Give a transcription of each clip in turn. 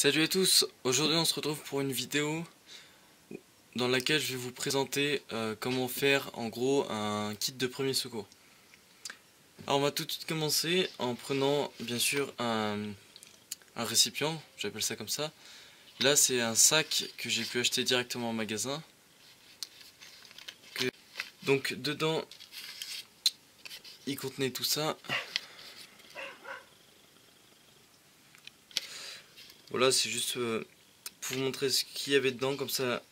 Salut à tous, aujourd'hui on se retrouve pour une vidéo dans laquelle je vais vous présenter comment faire en gros un kit de premier secours. Alors on va tout de suite commencer en prenant bien sûr un récipient, j'appelle ça comme ça. Là c'est un sac que j'ai pu acheter directement en magasin. Donc dedans il contenait tout ça. Voilà, c'est juste pour vous montrer ce qu'il y avait dedans, comme ça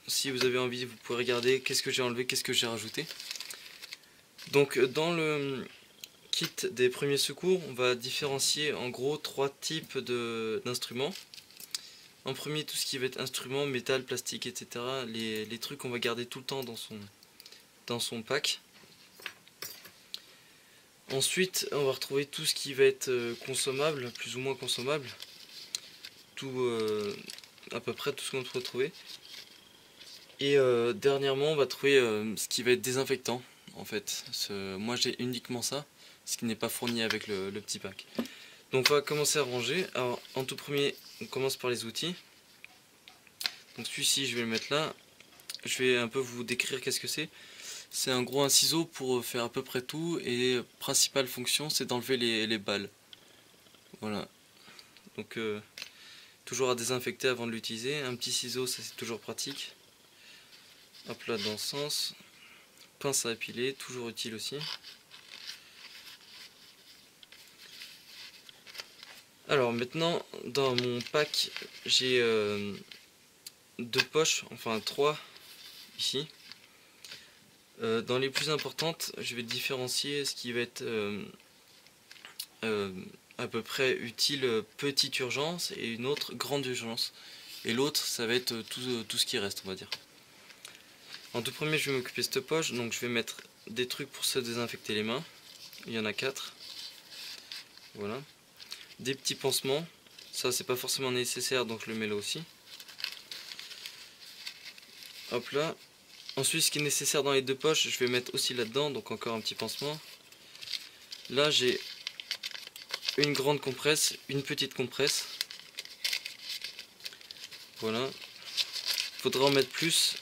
si vous avez envie vous pouvez regarder qu'est-ce que j'ai enlevé, qu'est-ce que j'ai rajouté. Donc dans le kit des premiers secours, on va différencier en gros trois types d'instruments. En premier, tout ce qui va être instruments, métal, plastique, etc. Les trucs qu'on va garder tout le temps dans son pack. Ensuite, on va retrouver tout ce qui va être consommable, plus ou moins consommable. À peu près tout ce qu'on peut retrouver. Et dernièrement, on va trouver ce qui va être désinfectant. En fait, moi j'ai uniquement ça, ce qui n'est pas fourni avec le petit pack. Donc on va commencer à ranger. Alors en tout premier, on commence par les outils. Donc celui-ci, je vais le mettre là. Je vais un peu vous décrire qu'est-ce que c'est. C'est en gros un ciseau pour faire à peu près tout, et principale fonction c'est d'enlever les balles. Voilà. Donc toujours à désinfecter avant de l'utiliser. Un petit ciseau, ça c'est toujours pratique. Hop là, dans ce sens. Pince à épiler, toujours utile aussi. Alors maintenant, dans mon pack, j'ai deux poches, enfin trois ici. Dans les plus importantes, je vais différencier ce qui va être à peu près utile petite urgence et une autre grande urgence. Et l'autre, ça va être tout ce qui reste, on va dire. En tout premier, je vais m'occuper de cette poche, donc je vais mettre des trucs pour se désinfecter les mains. Il y en a 4. Voilà. Des petits pansements. Ça, c'est pas forcément nécessaire, donc je le mets là aussi. Hop là. Ensuite, ce qui est nécessaire dans les deux poches, je vais mettre aussi là-dedans, donc encore un petit pansement. Là, j'ai une grande compresse, une petite compresse. Voilà. Faudra en mettre plus,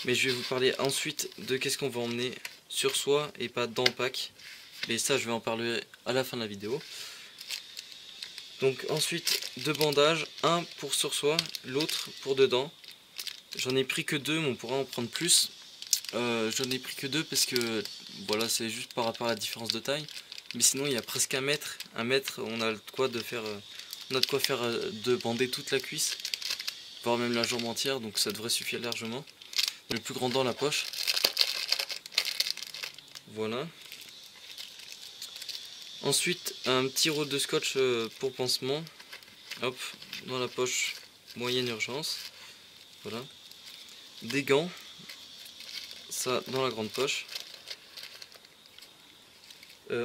mais je vais vous parler ensuite de qu'est-ce qu'on va emmener sur soi et pas dans le pack. Mais ça, je vais en parler à la fin de la vidéo. Donc ensuite, deux bandages, un pour sur soi, l'autre pour dedans. J'en ai pris que deux, mais on pourra en prendre plus. J'en ai pris que deux parce que voilà, c'est juste par rapport à la différence de taille. Mais sinon, il y a presque un mètre. Un mètre, on a de quoi faire de bander toute la cuisse, voire même la jambe entière, donc ça devrait suffire largement. Le plus grand dans la poche. Voilà. Ensuite, un petit roll de scotch pour pansement. Hop, dans la poche moyenne urgence. Voilà. Des gants. Ça dans la grande poche.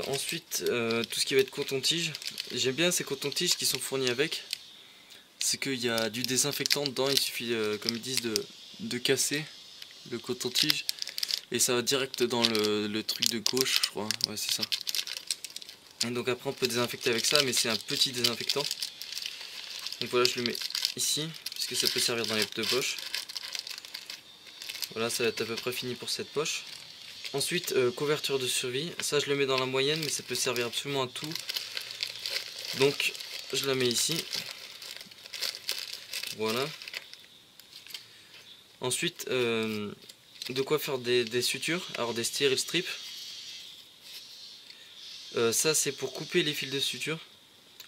Ensuite, tout ce qui va être coton-tige. J'aime bien ces coton-tiges qui sont fournis avec. C'est qu'il y a du désinfectant dedans. Il suffit, comme ils disent, de casser le coton-tige. Et ça va direct dans le truc de gauche, je crois. Ouais, c'est ça. Et donc après, on peut désinfecter avec ça, mais c'est un petit désinfectant. Donc voilà, je le mets ici, puisque ça peut servir dans les deux poches. Voilà, ça va être à peu près fini pour cette poche. Ensuite, couverture de survie. Ça, je le mets dans la moyenne, mais ça peut servir absolument à tout. Donc, je la mets ici. Voilà. Ensuite, de quoi faire des sutures. Alors, des styrene strips. Ça, c'est pour couper les fils de suture.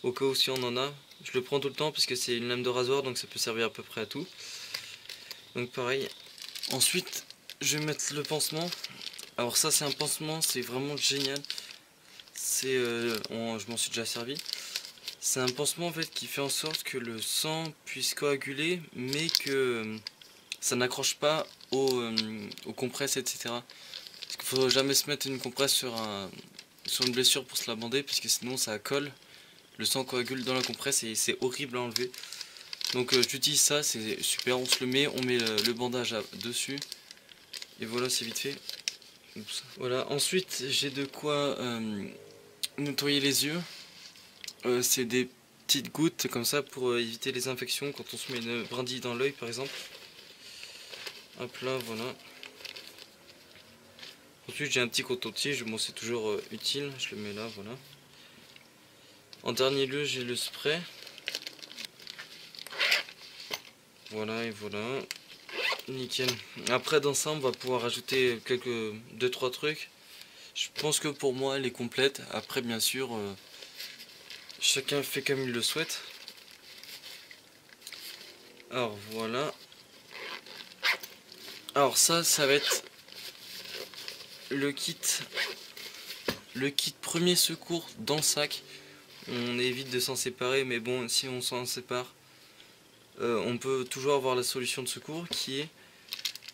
Au cas où si on en a. Je le prends tout le temps parce que c'est une lame de rasoir, donc ça peut servir à peu près à tout. Donc pareil. Ensuite, je vais mettre le pansement. Alors ça, c'est un pansement, c'est vraiment génial. Je m'en suis déjà servi. C'est un pansement en fait qui fait en sorte que le sang puisse coaguler, mais que ça n'accroche pas aux compresses, etc. Parce qu'il ne faut jamais se mettre une compresse sur une blessure pour se la bander, puisque sinon ça colle. Le sang coagule dans la compresse et c'est horrible à enlever. Donc j'utilise ça, c'est super, on se le met, on met le bandage dessus. Et voilà, c'est vite fait. Oups. Voilà, ensuite j'ai de quoi nettoyer les yeux. C'est des petites gouttes comme ça pour éviter les infections quand on se met une brindille dans l'œil par exemple. Hop là, voilà. Ensuite j'ai un petit coton-tige, bon c'est toujours utile, je le mets là, voilà. En dernier lieu j'ai le spray. Voilà et voilà. Nickel. Après dans ça on va pouvoir ajouter quelques 2-3 trucs. Je pense que pour moi elle est complète. Après bien sûr chacun fait comme il le souhaite. Alors voilà. Alors ça va être le kit premier secours dans le sac. On évite de s'en séparer, mais bon, si on s'en sépare, on peut toujours avoir la solution de secours qui est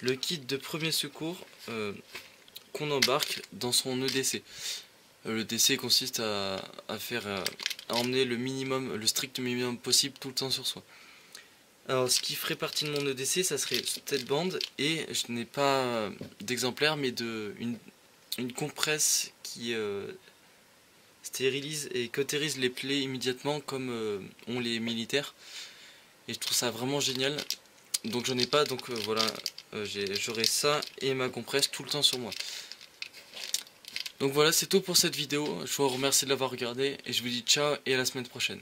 le kit de premier secours qu'on embarque dans son EDC. L'EDC consiste à emmener le strict minimum possible tout le temps sur soi. Alors ce qui ferait partie de mon EDC, ça serait cette bande, et je n'ai pas d'exemplaire mais une compresse qui stérilise et cautérise les plaies immédiatement comme ont les militaires, et je trouve ça vraiment génial. Donc j'en ai pas, donc voilà, j'aurai ça et ma compresse tout le temps sur moi. Donc voilà, c'est tout pour cette vidéo, je vous remercie de l'avoir regardé et je vous dis ciao et à la semaine prochaine.